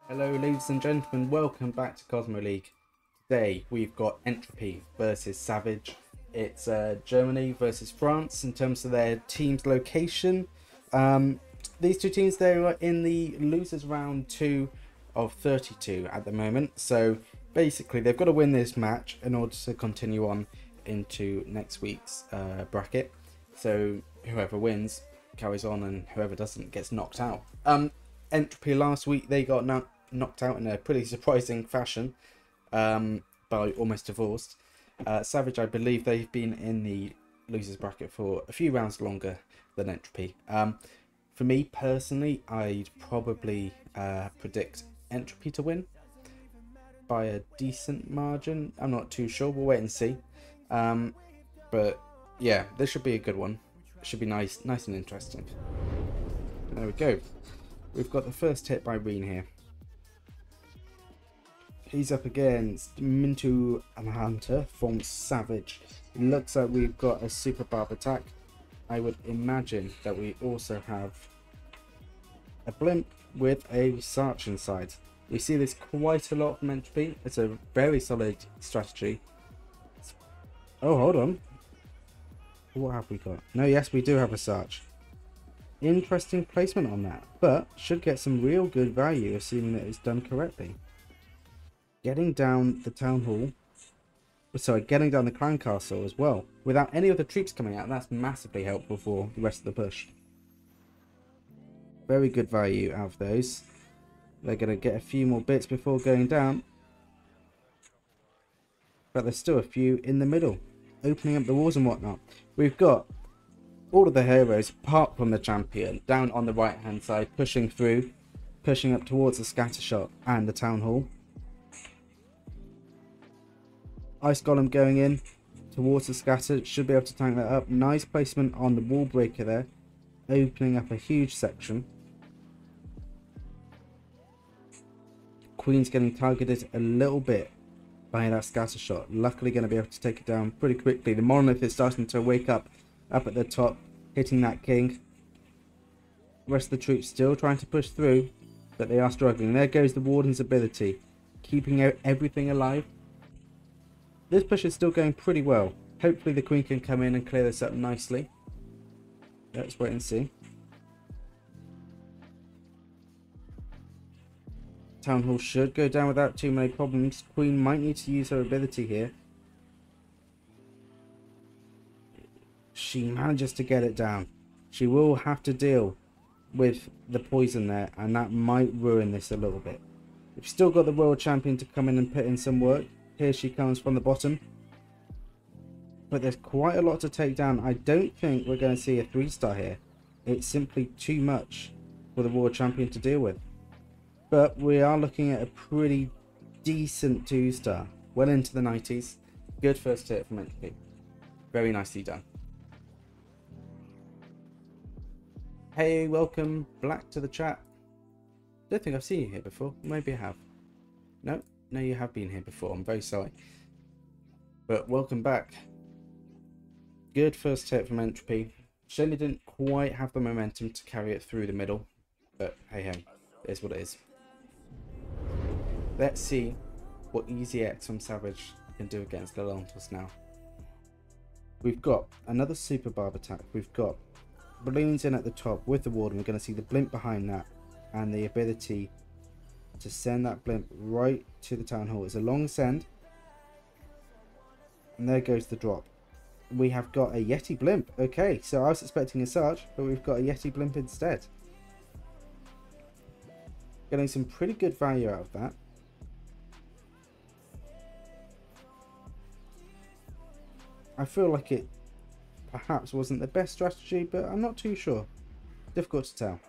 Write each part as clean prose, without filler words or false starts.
Hello ladies and gentlemen, welcome back to Cosmo League. Today we've got Entropy versus Savage. It's Germany versus France in terms of their team's location. These two teams, they are in the losers round 2 of 32 at the moment. So basically they've got to win this match in order to continue on into next week's bracket. So whoever wins carries on and whoever doesn't gets knocked out. Entropy last week, they got knocked out in a pretty surprising fashion by Almost Divorced. Savage, I believe they've been in the losers bracket for a few rounds longer than Entropy. For me personally, I'd probably predict Entropy to win by a decent margin. I'm not too sure, we'll wait and see. But yeah, this should be a good one. It should be nice and interesting. There we go. We've got the first hit by Reen here. He's up against Mintu and Hunter from Savage. It looks like we've got a super barb attack. I would imagine that we also have a blimp with a research inside. We see this quite a lot from Entropy. It's a very solid strategy. Oh, hold on. What have we got? No, yes, we do have a search. Interesting placement on that, but should get some real good value assuming that it's done correctly. Getting down the town hall, getting down the clan castle as well without any of the troops coming out. That's massively helpful for the rest of the push. Very good value out of those. They're going to get a few more bits before going down, but there's still a few in the middle opening up the walls and whatnot. We've got all of the heroes apart from the champion down on the right hand side, pushing through, pushing up towards the scatter shot and the town hall. Ice Golem going in towards the scatter, should be able to tank that up. Nice placement on the wall breaker there, opening up a huge section. Queen's getting targeted a little bit by that scatter shot. Luckily going to be able to take it down pretty quickly. The Monolith is starting to wake up at the top, hitting that king. The rest of the troops still trying to push through, but they are struggling. There goes the Warden's ability, keeping everything alive. This push is still going pretty well. Hopefully the Queen can come in and clear this up nicely. Let's wait and see. Town Hall should go down without too many problems. Queen might need to use her ability here. She manages to get it down. She will have to deal with the poison there, and that might ruin this a little bit. We've still got the World Champion to come in and put in some work. Here she comes from the bottom. But there's quite a lot to take down. I don't think we're going to see a 3-star here. It's simply too much for the World Champion to deal with. But we are looking at a pretty decent 2-star. Well into the 90s. Good first hit from Entropy. Very nicely done. Hey, welcome Black to the chat. Don't think I've seen you here before. Maybe I have. No, you have been here before. I'm very sorry. But welcome back. Good first hit from Entropy. Shame they didn't quite have the momentum to carry it through the middle. But hey ho, it is what it is. Let's see what Easy X from Savage can do against Lelantos now. We've got another super barb attack. We've got balloons in at the top with the warden. We're going to see the blimp behind that and the ability to send that blimp right to the town hall. It's a long send, and there goes the drop. We have got a Yeti blimp. Okay, so I was expecting a Sarge, but we've got a Yeti blimp instead. Getting some pretty good value out of that. I feel like it perhaps wasn't the best strategy, but I'm not too sure. Difficult to tell.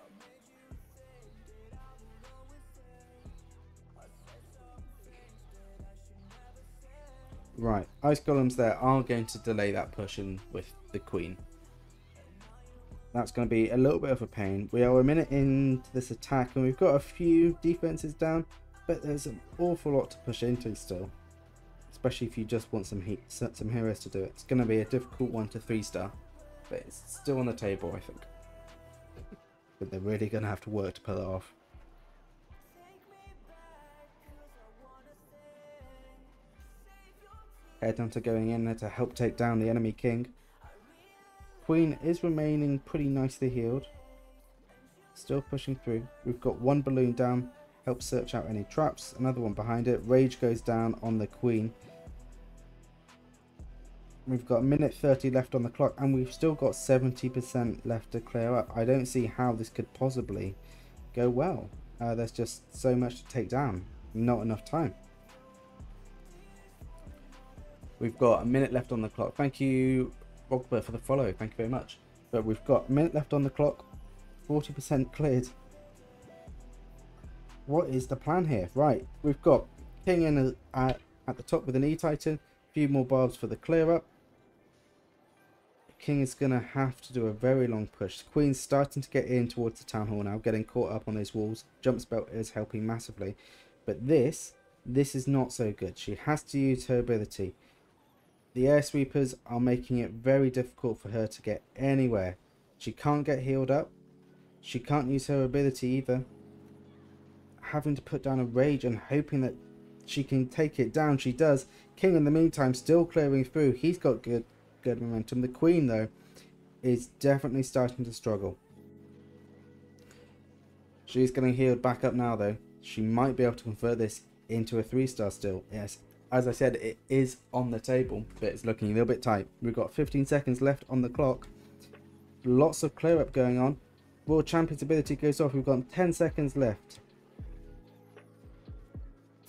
Right, Ice Golems there are going to delay that push in with the Queen. That's going to be a little bit of a pain. We are a minute into this attack and we've got a few defenses down, but there's an awful lot to push into still. Especially if you just want some heroes to do it. It's going to be a difficult 1 to 3-star, but it's still on the table, I think. But they're really going to have to work to pull it off. Headhunter going in there to help take down the enemy king. Queen is remaining pretty nicely healed. Still pushing through. We've got one balloon down. Help search out any traps. Another one behind it. Rage goes down on the queen. We've got 1:30 left on the clock, and we've still got 70% left to clear up. I don't see how this could possibly go well. There's just so much to take down. Not enough time. We've got a minute left on the clock. Thank you, Rogber, for the follow. Thank you very much. But we've got a minute left on the clock. 40% cleared. What is the plan here? Right, we've got king in at the top with an E-Titan. A few more barbs for the clear up. King is going to have to do a very long push. Queen's starting to get in towards the town hall now, getting caught up on those walls. Jump spell is helping massively. But this is not so good. She has to use her ability. The air sweepers are making it very difficult for her to get anywhere. She can't get healed up. She can't use her ability either. Having to put down a rage and hoping that she can take it down. She does. King in the meantime still clearing through. He's got good momentum. The queen though is definitely starting to struggle. She's getting healed back up now though. She might be able to convert this into a 3-star still. Yes, as I said, it is on the table, but it's looking a little bit tight. We've got 15 seconds left on the clock. Lots of clear up going on. World Champion's ability goes off. We've got 10 seconds left.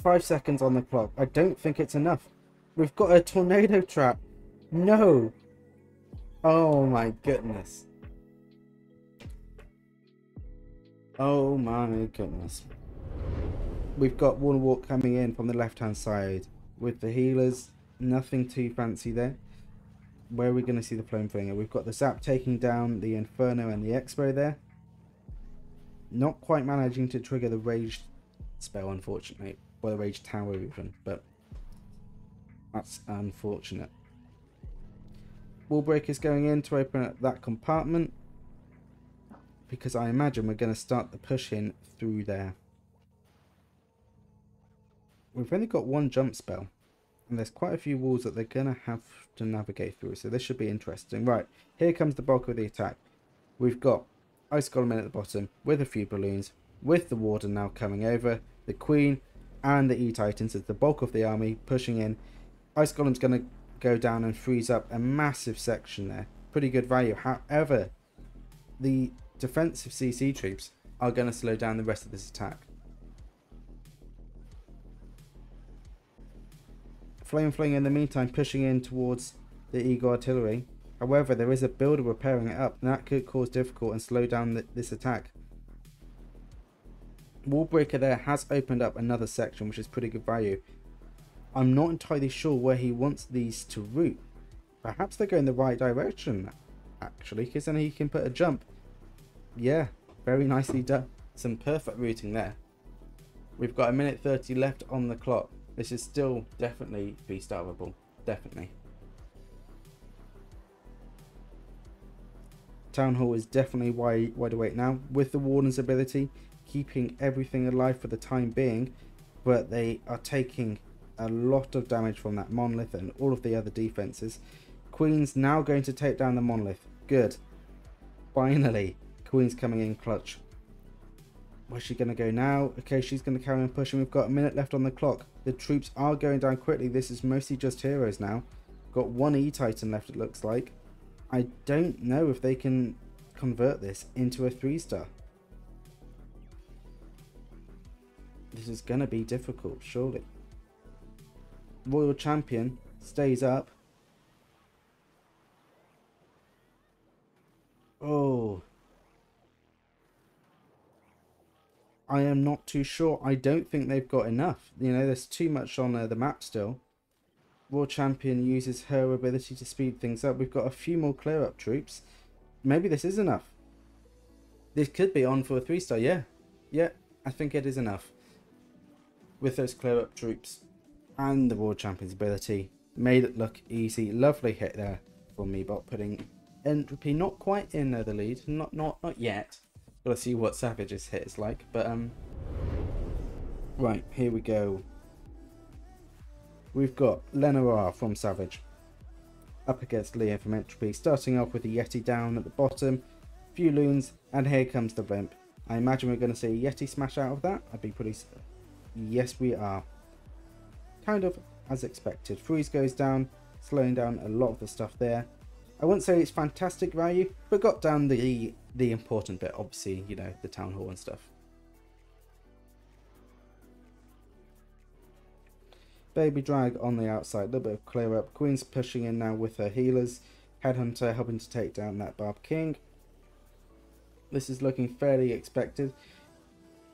5 seconds on the clock. I don't think it's enough. We've got a tornado trap. No. Oh my goodness. Oh my goodness. We've got one walk coming in from the left hand side with the healers. Nothing too fancy there. Where are we going to see the flame flinger? We've got the zap taking down the Inferno and the Expo there. Not quite managing to trigger the rage spell, unfortunately. Or the rage tower even, but that's unfortunate. Wall breakers going in to open up that compartment, because I imagine we're going to start the push in through there. We've only got one jump spell, and there's quite a few walls that they're going to have to navigate through, so this should be interesting. Right, here comes the bulk of the attack. We've got Ice Golem in at the bottom with a few balloons, with the Warden now coming over, the Queen and the E-Titans as the bulk of the army pushing in. Ice Golem's going to go down and freeze up a massive section there. Pretty good value. However, the defensive CC troops are going to slow down the rest of this attack. Flame Fling in the meantime pushing in towards the Eagle Artillery. However, there is a builder repairing it up, and that could cause difficult and slow down this attack. Wallbreaker there has opened up another section, which is pretty good value. I'm not entirely sure where he wants these to route. Perhaps they're going the right direction, actually, because then he can put a jump. Yeah, very nicely done. Some perfect routing there. We've got 1:30 left on the clock. This is still definitely B-starable. Definitely. Town Hall is definitely wide awake now, with the Warden's ability, keeping everything alive for the time being, but they are taking a lot of damage from that monolith and all of the other defenses. Queen's now going to take down the monolith. Good. Finally, Queen's coming in clutch. Where's she going to go now? Okay, she's going to carry on pushing. We've got a minute left on the clock. The troops are going down quickly. This is mostly just heroes now. Got one E-Titan left, it looks like. I don't know if they can convert this into a 3-star. This is going to be difficult, surely. Royal Champion stays up. Oh. I am not too sure. I don't think they've got enough. You know, there's too much on the map still. Royal Champion uses her ability to speed things up. We've got a few more clear up troops. Maybe this is enough. This could be on for a 3-star. Yeah. Yeah, I think it is enough. With those clear up troops and the Royal Champion's ability. Made it look easy. Lovely hit there from Meebot, putting Entropy not quite in the lead. Not yet. Gotta see what Savage's hit is like. But right, here we go. we've got Lenora from Savage up against Leo from Entropy, starting off with the Yeti down at the bottom, few loons, and here comes the Blimp. I imagine we're going to see a Yeti smash out of that. I'd be pretty... Yes, we are. Kind of as expected. Freeze goes down, slowing down a lot of the stuff there. I wouldn't say it's fantastic value, but got down the important bit, obviously, you know, the Town Hall and stuff. Baby Drag on the outside, a little bit of clear up. Queen's pushing in now with her healers. Headhunter helping to take down that Barb King. This is looking fairly expected.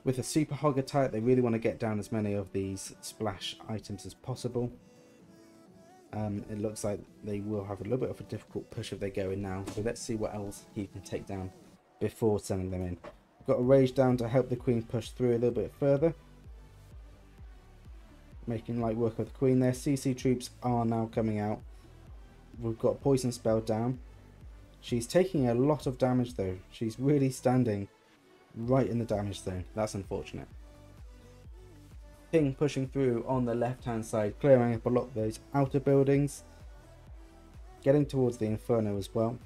With a Super Hog attack, they really want to get down as many of these splash items as possible. It looks like they will have a little bit of a difficult push if they go in now. So let's see what else he can take down before sending them in. We've got a Rage down to help the Queen push through a little bit further. Making light work of the Queen there. CC troops are now coming out. We've got Poison Spell down. She's taking a lot of damage though. She's really standing right in the damage zone. That's unfortunate. Ping pushing through on the left hand side, clearing up a lot of those outer buildings. Getting towards the Inferno as well.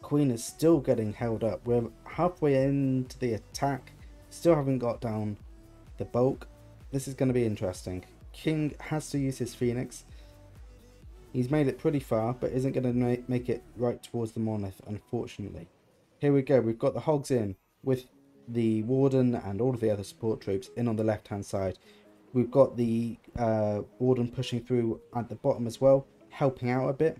Queen is still getting held up. We're halfway into the attack. Still haven't got down the bulk. This is going to be interesting. King has to use his Phoenix. He's made it pretty far, but isn't going to make it right towards the Monolith, unfortunately. Here we go. We've got the Hogs in with the Warden and all of the other support troops in on the left-hand side. We've got the Warden pushing through at the bottom as well, helping out a bit.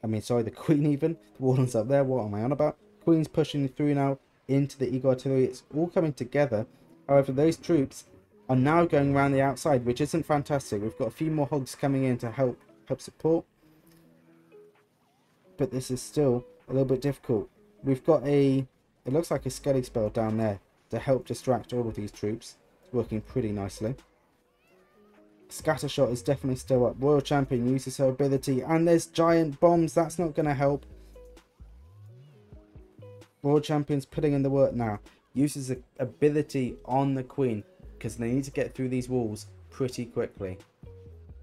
I mean, sorry, the Queen even. The Warden's up there. What am I on about? Queen's pushing through now into the Eagle Artillery. It's all coming together. However, those troops are now going around the outside, which isn't fantastic. We've got a few more Hogs coming in to help support, but this is still a little bit difficult. We've got it looks like a Skelly spell down there to help distract all of these troops. It's working pretty nicely. Scattershot is definitely still up. Royal Champion uses her ability, and there's giant bombs. That's not going to help. Royal Champion's putting in the work now. Uses the ability on the Queen because they need to get through these walls pretty quickly,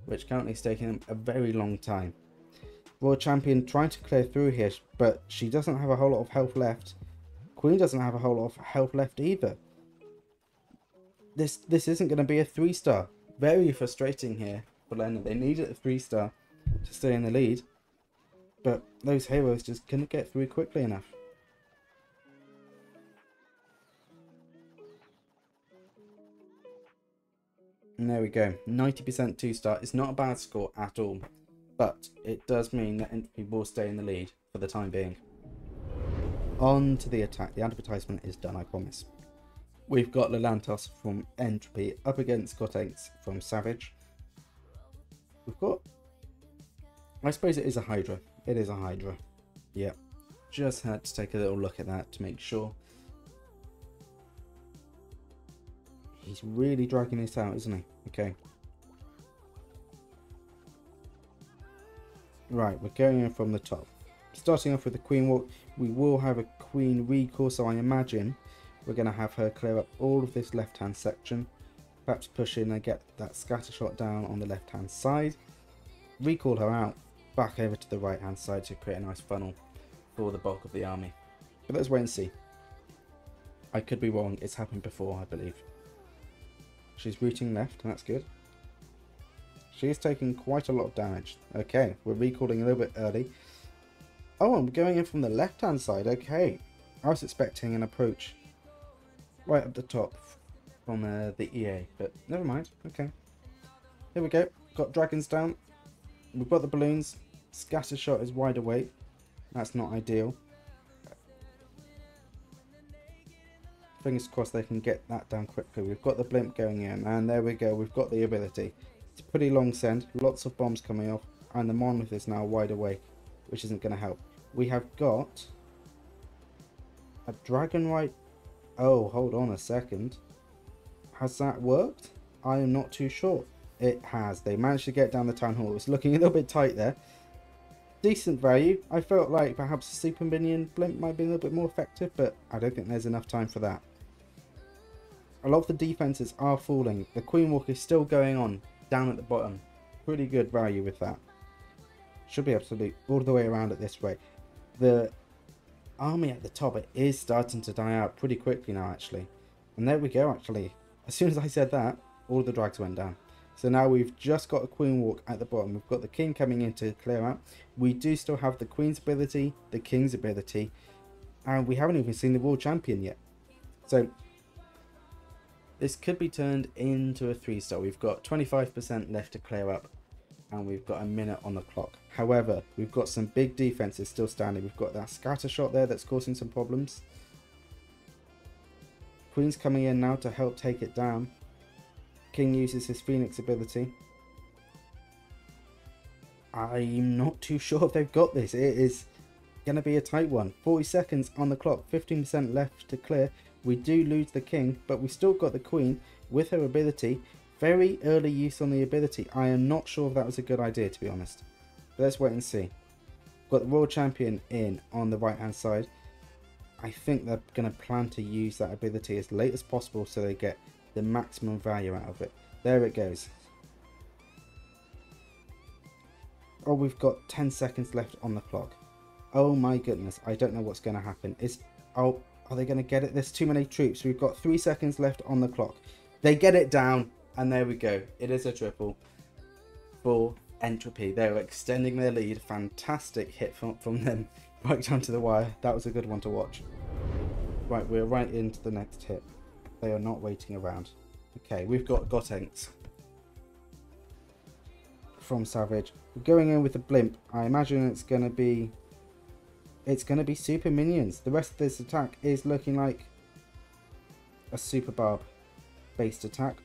which currently is taking them a very long time. Royal Champion trying to clear through here, but she doesn't have a whole lot of health left. Queen doesn't have a whole lot of health left either. This isn't going to be a 3-star. Very frustrating here for Lena. They needed a 3-star to stay in the lead, but those heroes just couldn't get through quickly enough. And there we go, 90% 2-star. It's not a bad score at all, but it does mean that Entropy will stay in the lead for the time being. On to the attack. The advertisement is done, I promise. We've got Lelantos from Entropy up against Cortex from Savage. We've got... I suppose it is a Hydra. It is a Hydra. Yeah. Just had to take a little look at that to make sure. He's really dragging this out, isn't he? Okay. Right, we're going in from the top. Starting off with the Queen Walk, we will have a Queen recall, so I imagine we're going to have her clear up all of this left-hand section. Perhaps push in and get that scatter shot down on the left-hand side. Recall her out, back over to the right-hand side to create a nice funnel for the bulk of the army. But let's wait and see. I could be wrong, it's happened before, I believe. She's rooting left, and that's good. She is taking quite a lot of damage. Okay, we're recalling a little bit early. Oh, I'm going in from the left-hand side. Okay. I was expecting an approach right up the top from the EA, but never mind. Okay. Here we go. Got dragons down. We've got the balloons. Scattershot is wide awake. That's not ideal. Fingers crossed they can get that down quickly. We've got the blimp going in, and there we go. We've got the ability. It's a pretty long send. Lots of bombs coming off, and the Monolith is now wide awake, which isn't going to help. We have got a dragon right. Oh, hold on a second. Has that worked? I am not too sure. It has. They managed to get down the town hall. It's looking a little bit tight there. Decent value. I felt like perhaps a super minion blimp might be a little bit more effective, but I don't think there's enough time for that. A lot of the defenses are falling. The queen walk is still going on down at the bottom. Pretty good value with that. Should be able to loot all the way around it this way. The army at the top, it is starting to die out pretty quickly now, actually. And there we go, actually. As soon as I said that, all the drags went down. So now we've just got a queen walk at the bottom. We've got the king coming in to clear out. We do still have the queen's ability, the king's ability, and we haven't even seen the world champion yet. So this could be turned into a 3-star. We've got 25% left to clear up, and we've got a minute on the clock. However, we've got some big defenses still standing. We've got that scatter shot there that's causing some problems. Queen's coming in now to help take it down. King uses his Phoenix ability. I'm not too sure if they've got this. It is going to be a tight one. 40 seconds on the clock, 15% left to clear. We do lose the king, but we still got the queen with her ability. Very early use on the ability. I am not sure if that was a good idea, to be honest. But let's wait and see. Got the world champion in on the right hand side. I think they're going to plan to use that ability as late as possible so they get the maximum value out of it. There it goes. Oh, we've got 10 seconds left on the clock. Oh my goodness, I don't know what's going to happen. Are they going to get it? There's too many troops. We've got 3 seconds left on the clock. They get it down, and there we go. It is a triple for Entropy. They're extending their lead. Fantastic hit from them right down to the wire. That was a good one to watch. Right, we're right into the next hit. They are not waiting around. Okay, we've got Gotenks from Savage. We're going in with the blimp. I imagine it's gonna be super minions. The rest of this attack is looking like a super barb based attack.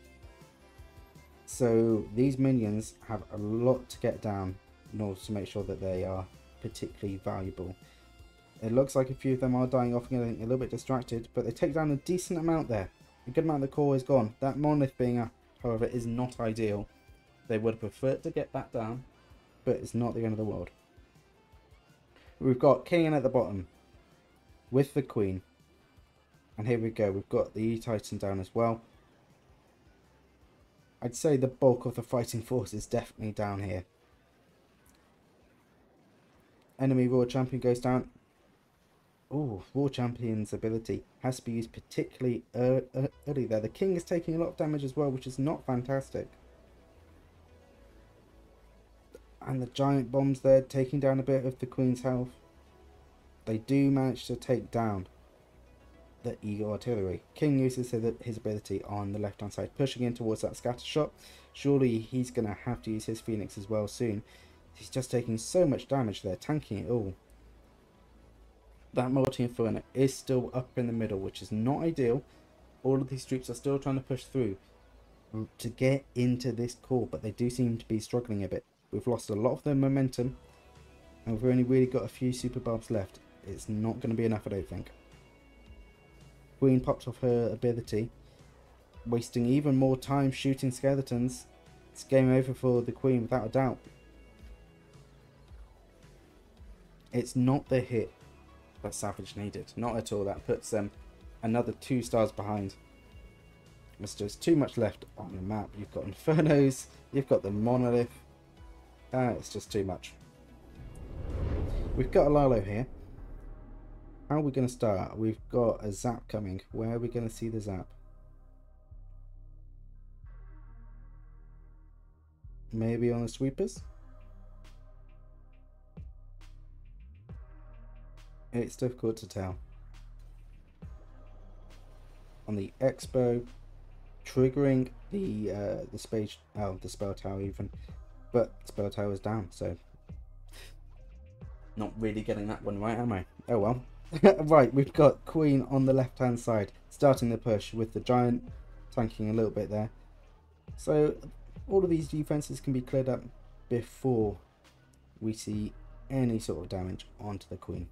So these minions have a lot to get down in order to make sure that they are particularly valuable. It looks like a few of them are dying off and getting a little bit distracted, but they take down a decent amount there. A good amount of the core is gone. That monolith being up, however, is not ideal. They would prefer to get that down, but it's not the end of the world. We've got king in at the bottom with the queen. And here we go. We've got the E-Titan down as well. I'd say the bulk of the fighting force is definitely down here. Enemy World Champion goes down. Oh, World Champion's ability has to be used particularly early there. The king is taking a lot of damage as well, which is not fantastic. And the giant bombs there taking down a bit of the queen's health. They do manage to take down the Eagle Artillery. King uses his ability on the left hand side, pushing in towards that scatter shot. Surely he's going to have to use his Phoenix as well soon. He's just taking so much damage there, tanking it all. That multi-inferno is still up in the middle, which is not ideal. All of these troops are still trying to push through to get into this core, but they do seem to be struggling a bit. We've lost a lot of their momentum, and we've only really got a few super barbs left. It's not going to be enough, I don't think. Queen pops off her ability, wasting even more time shooting skeletons. It's game over for the queen without a doubt. It's not the hit that Savage needed, not at all. That puts them another 2 stars behind. There's just too much left on the map. You've got Infernos, you've got the Monolith. It's just too much. We've got a Lalo here. How are we going to start? We've got a zap coming. Where are we going to see the zap? Maybe on the sweepers? It's difficult to tell. On the Expo, triggering the space, the spell tower even, but spell tower is down, so not really getting that one right, am I? Oh well. Right, we've got Queen on the left hand side, starting the push with the giant tanking a little bit there. So all of these defenses can be cleared up before we see any sort of damage onto the Queen.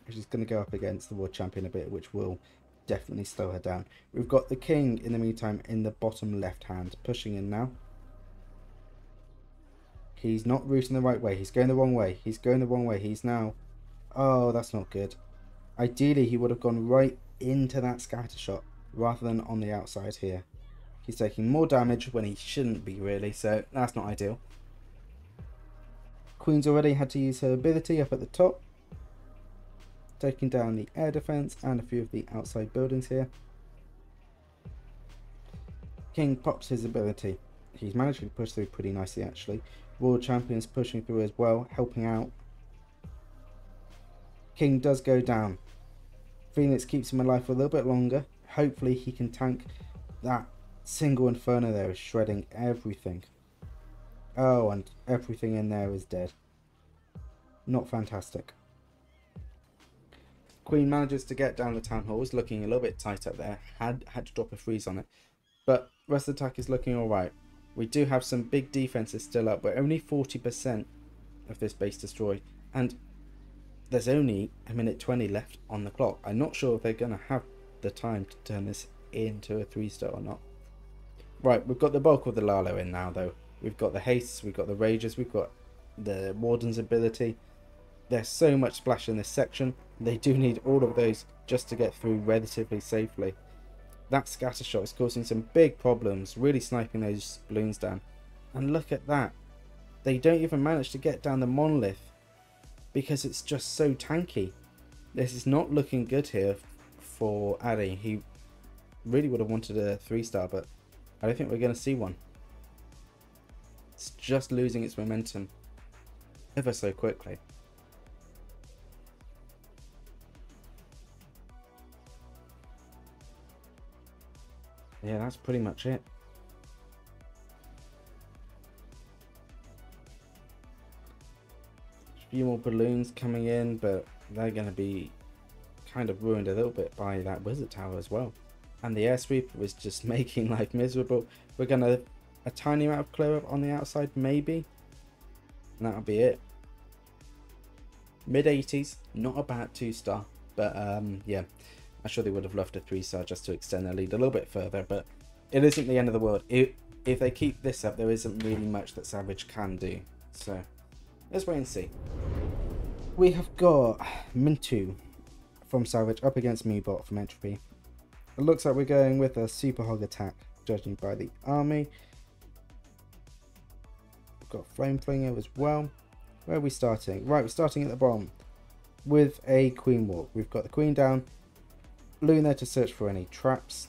She's going to go up against the world champion a bit, which will definitely slow her down. We've got the king in the meantime in the bottom left hand, pushing in now. He's not routing the right way. He's going the wrong way. He's going the wrong way. He's now... Oh, that's not good. Ideally, he would have gone right into that scatter shot. rather than on the outside here. He's taking more damage when he shouldn't be really, so that's not ideal. Queen's already had to use her ability up at the top, taking down the air defense and a few of the outside buildings here. King pops his ability. He's managed to push through pretty nicely actually. Royal Champion's pushing through as well, helping out. King does go down. Phoenix keeps him alive for a little bit longer. Hopefully he can tank that single Inferno there, is shredding everything. Oh, and everything in there is dead. Not fantastic. Queen manages to get down the Town Hall. Is looking a little bit tight up there. Had to drop a freeze on it. But rest of the attack is looking alright. We do have some big defenses still up. We're only 40% of this base destroyed. And there's only a minute 20 left on the clock. I'm not sure if they're going to have the time to turn this into a 3-star or not. Right, we've got the bulk of the Lalo in now though. We've got the hastes, we've got the rages, we've got the Warden's ability. There's so much splash in this section. They do need all of those just to get through relatively safely. That scatter shot is causing some big problems, really sniping those balloons down. And look at that. They don't even manage to get down the monolith because it's just so tanky. This is not looking good here for Addy. He really would have wanted a 3-star, but I don't think we're going to see one. It's just losing its momentum ever so quickly. Yeah, that's pretty much it. A few more balloons coming in, but they're going to be kind of ruined a little bit by that wizard tower as well. And the air sweep was just making life miserable. We're going to a tiny amount of clear up on the outside, maybe. And that'll be it. Mid 80s, not a bad 2-star, but yeah. I'm sure they would have loved a 3-star just to extend their lead a little bit further, but it isn't the end of the world. If they keep this up, there isn't really much that Savage can do. So, let's wait and see. We have got Mintu from Savage up against Meebot from Entropy. It looks like we're going with a Super Hog attack, judging by the army. We've got Flame Flinger as well. Where are we starting? Right, we're starting at the bottom with a Queen Walk. We've got the Queen down. Loon there to search for any traps,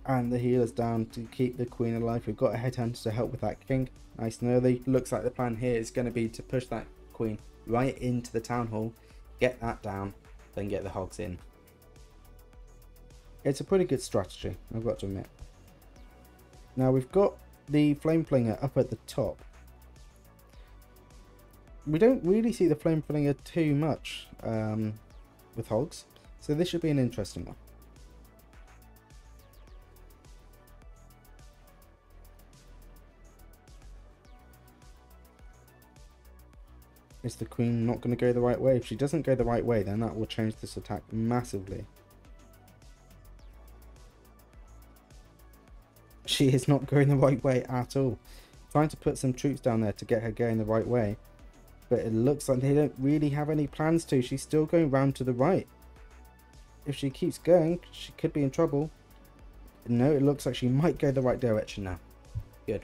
and the healers down to keep the Queen alive. We've got a Headhunter to help with that King, nice and early. Looks like the plan here is going to be to push that Queen right into the Town Hall, get that down, then get the Hogs in. It's a pretty good strategy, I've got to admit. Now we've got the Flame Flinger up at the top. We don't really see the Flame Flinger too much with Hogs. So this should be an interesting one. Is the Queen not going to go the right way? If she doesn't go the right way, then that will change this attack massively. She is not going the right way at all. Trying to put some troops down there to get her going the right way. But it looks like they don't really have any plans to. She's still going round to the right. If she keeps going, she could be in trouble. No, it looks like she might go the right direction now. Good.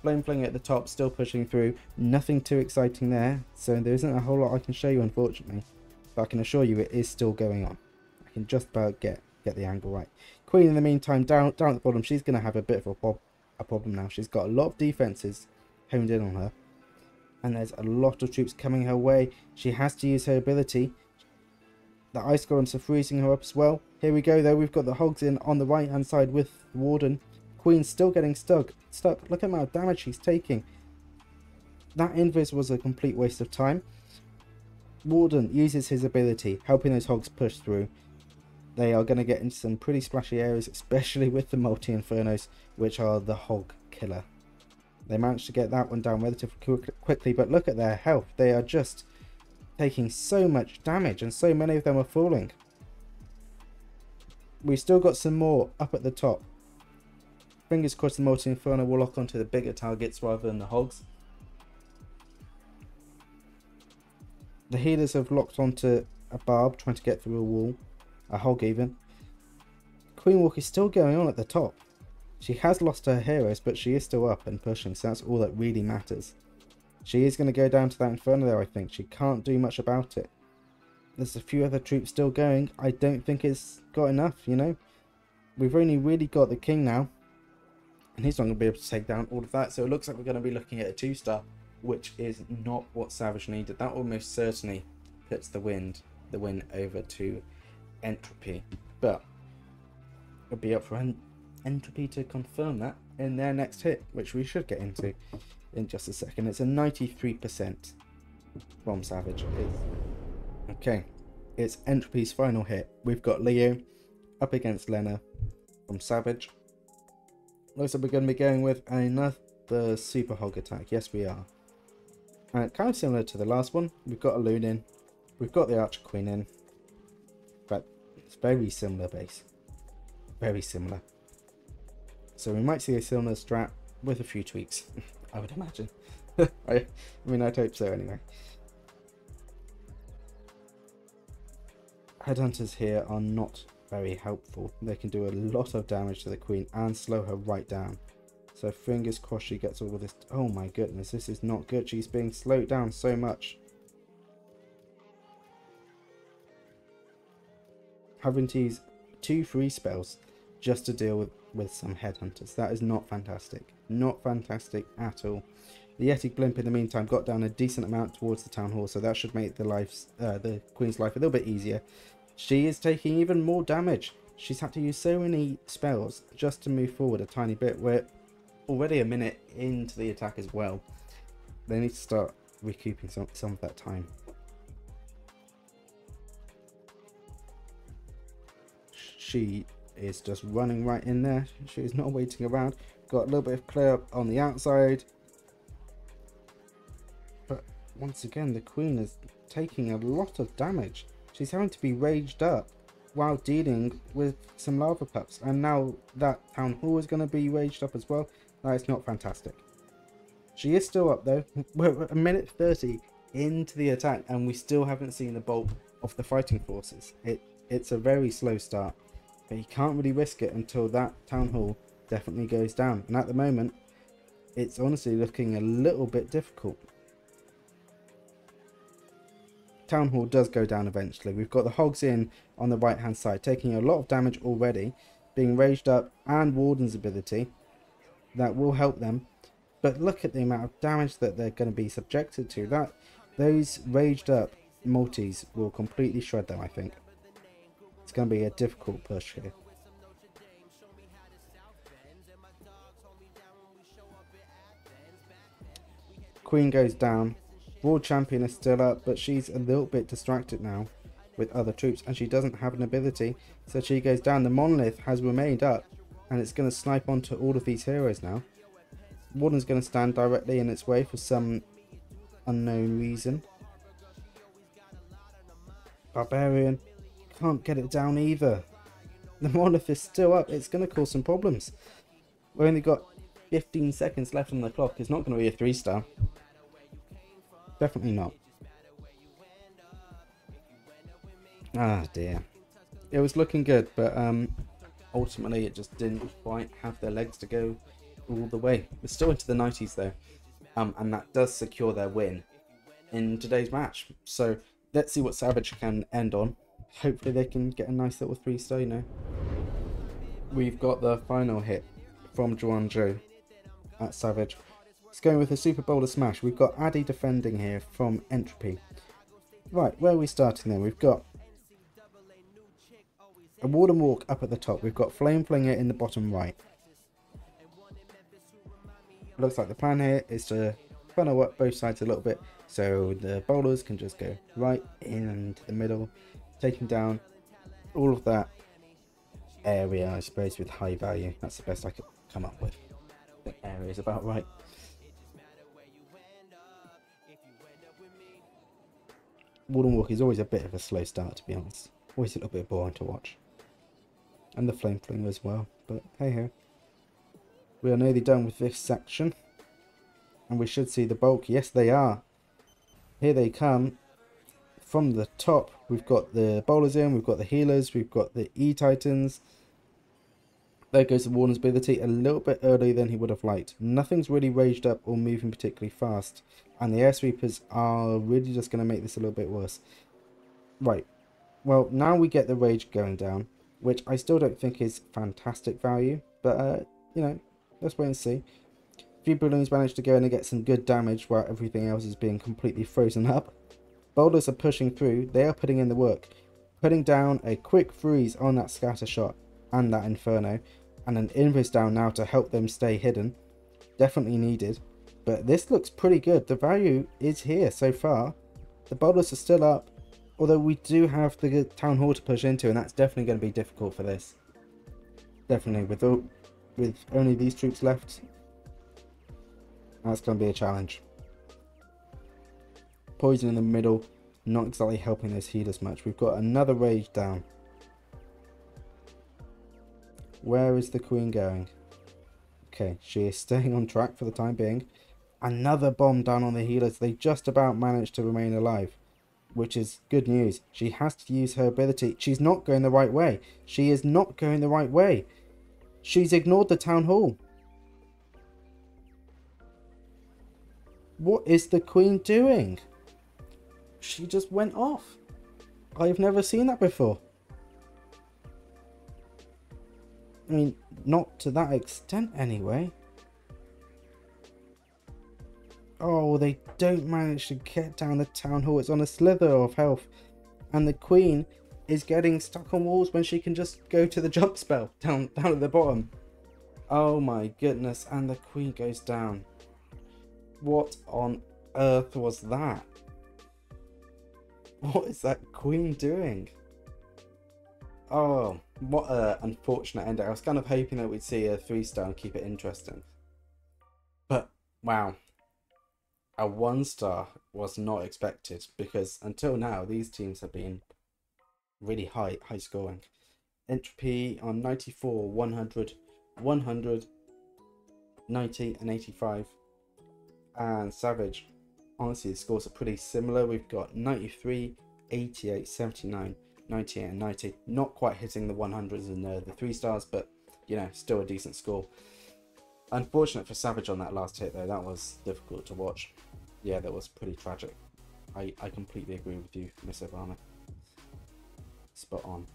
Flame Fling at the top, still pushing through. Nothing too exciting there, so there isn't a whole lot I can show you, unfortunately. But I can assure you it is still going on. I can just about get the angle right. Queen, in the meantime, down at the bottom, she's going to have a bit of a problem now. She's got a lot of defenses honed in on her. And there's a lot of troops coming her way. She has to use her ability. The Ice Golems are freezing her up as well. Here we go though, we've got the Hogs in on the right hand side with the Warden. Queen's still getting stuck. Look at the amount of damage she's taking. That invis was a complete waste of time. Warden uses his ability, helping those Hogs push through. They are going to get into some pretty splashy areas, especially with the multi-infernos, which are the Hog killer. They managed to get that one down relatively quickly, but look at their health. They are just taking so much damage, and so many of them are falling. We've still got some more up at the top. Fingers crossed the multi-inferno will lock onto the bigger targets rather than the Hogs. The healers have locked onto a barb, trying to get through a wall. A Hog even. Queen Walk is still going on at the top. She has lost her heroes, but she is still up and pushing, so that's all that really matters. She is going to go down to that Inferno there, I think. She can't do much about it. There's a few other troops still going. I don't think it's got enough, you know. We've only really got the king now, and he's not going to be able to take down all of that. So it looks like we're going to be looking at a 2-star, which is not what Savage needed. That almost certainly puts the win over to Entropy. But it'll be up for Entropy to confirm that in their next hit, which we should get into in just a second. It's a 93% from Savage. Okay, it's Entropy's final hit. We've got Leo up against Lena from Savage. Looks like we're going to be going with another Super Hog attack. Yes, we are. Kind of similar to the last one. We've got a Loon in. We've got the Archer Queen in. But it's very similar base. Very similar. So we might see a similar strat with a few tweaks, I would imagine. I mean, I'd hope so anyway. Headhunters here are not very helpful. They can do a lot of damage to the queen and slow her right down. So fingers crossed she gets all of this. Oh my goodness, this is not good. She's being slowed down so much. Having to use 2 free spells just to deal with some headhunters. That is not fantastic. Not fantastic at all. The Yeti Blimp in the meantime got down a decent amount towards the town hall, so that should make the queen's life a little bit easier. She is taking even more damage. She's had to use so many spells just to move forward a tiny bit. We're already a minute into the attack as well. They need to start recouping some of that time. She is just running right in there. She is not waiting around. Got a little bit of clear up on the outside. But once again, the queen is taking a lot of damage. She's having to be raged up while dealing with some lava pups. And now that town hall is going to be raged up as well. That is not fantastic. She is still up though. We're a minute 30 into the attack and we still haven't seen the bulk of the fighting forces. It's a very slow start. But you can't really risk it until that town hall definitely goes down. And at the moment, it's honestly looking a little bit difficult. Town hall does go down eventually. We've got the hogs in on the right hand side, taking a lot of damage already, being raged up, and Warden's ability. That will help them. But look at the amount of damage that they're going to be subjected to. Those raged up multis will completely shred them, I think. It's going to be a difficult push here. Queen goes down. World Champion is still up, but she's a little bit distracted now with other troops, and she doesn't have an ability, so she goes down. The Monolith has remained up, and it's going to snipe onto all of these heroes now. Warden's going to stand directly in its way for some unknown reason. Barbarian can't get it down either. The Monolith is still up. It's going to cause some problems. We've only got 15 seconds left on the clock. It's not going to be a 3-star. Definitely not. Ah dear. It was looking good, but ultimately it just didn't quite have their legs to go all the way. We're still into the 90s though, and that does secure their win in today's match. So let's see what Savage can end on. Hopefully they can get a nice little 3-star, you know. We've got the final hit from Juan Joe at Savage. It's going with a Super Bowler Smash. We've got Addy defending here from Entropy. Right, where are we starting then? We've got a Warden Walk up at the top. We've got Flame Flinger in the bottom right. Looks like the plan here is to funnel up both sides a little bit so the bowlers can just go right into the middle, taking down all of that area, I suppose, with high value. That's the best I could come up with. The area is about right. Warden Walk is always a bit of a slow start, to be honest. Always a little bit boring to watch. And the Flame Flinger as well, but hey ho. We are nearly done with this section. And we should see the bulk. Yes, they are. Here they come. From the top, we've got the bowlers in, we've got the healers, we've got the E-Titans. There goes the Warner's ability a little bit earlier than he would have liked. Nothing's really raged up or moving particularly fast. And the air sweepers are really just going to make this a little bit worse. Right. Well, now we get the rage going down, which I still don't think is fantastic value. But, you know, let's wait and see. A few balloons managed to go in and get some good damage while everything else is being completely frozen up. Boulders are pushing through. They are putting in the work. Putting down a quick freeze on that scatter shot and that inferno. And an invis down now to help them stay hidden. Definitely needed. But this looks pretty good. The value is here so far. The boulders are still up. Although we do have the town hall to push into, and that's definitely going to be difficult for this. Definitely, with only these troops left, that's going to be a challenge. Poison in the middle, not exactly helping those healers much. We've got another rage down. Where is the queen going? Okay, she is staying on track for the time being. Another bomb down on the healers. They just about managed to remain alive, which is good news. She has to use her ability. She's not going the right way. She is not going the right way. She's ignored the town hall. What is the queen doing? She just went off. I've never seen that before. I mean, not to that extent anyway. Oh, they don't manage to get down the town hall. It's on a slither of health. And the queen is getting stuck on walls when she can just go to the jump spell down at the bottom. Oh my goodness. And the queen goes down. What on earth was that? What is that queen doing? Oh, what an unfortunate ending. I was kind of hoping that we'd see a 3-star and keep it interesting. But, wow. A 1-star was not expected, because until now these teams have been really high scoring. Entropy on 94, 100, 100, 90 and 85. And Savage, honestly the scores are pretty similar. We've got 93, 88, 79, 98 and 90. Not quite hitting the 100s and the 3-stars, but you know, still a decent score. Unfortunate for Savage on that last hit though. That was difficult to watch. Yeah, that was pretty tragic. I completely agree with you, Miss Obama. Spot on.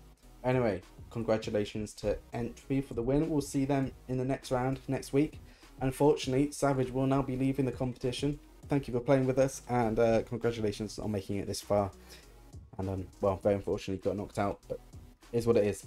Anyway, congratulations to Entropy for the win. We'll see them in the next round next week. Unfortunately, Savage will now be leaving the competition. Thank you for playing with us, and congratulations on making it this far. And well, very unfortunately got knocked out, but it is what it is.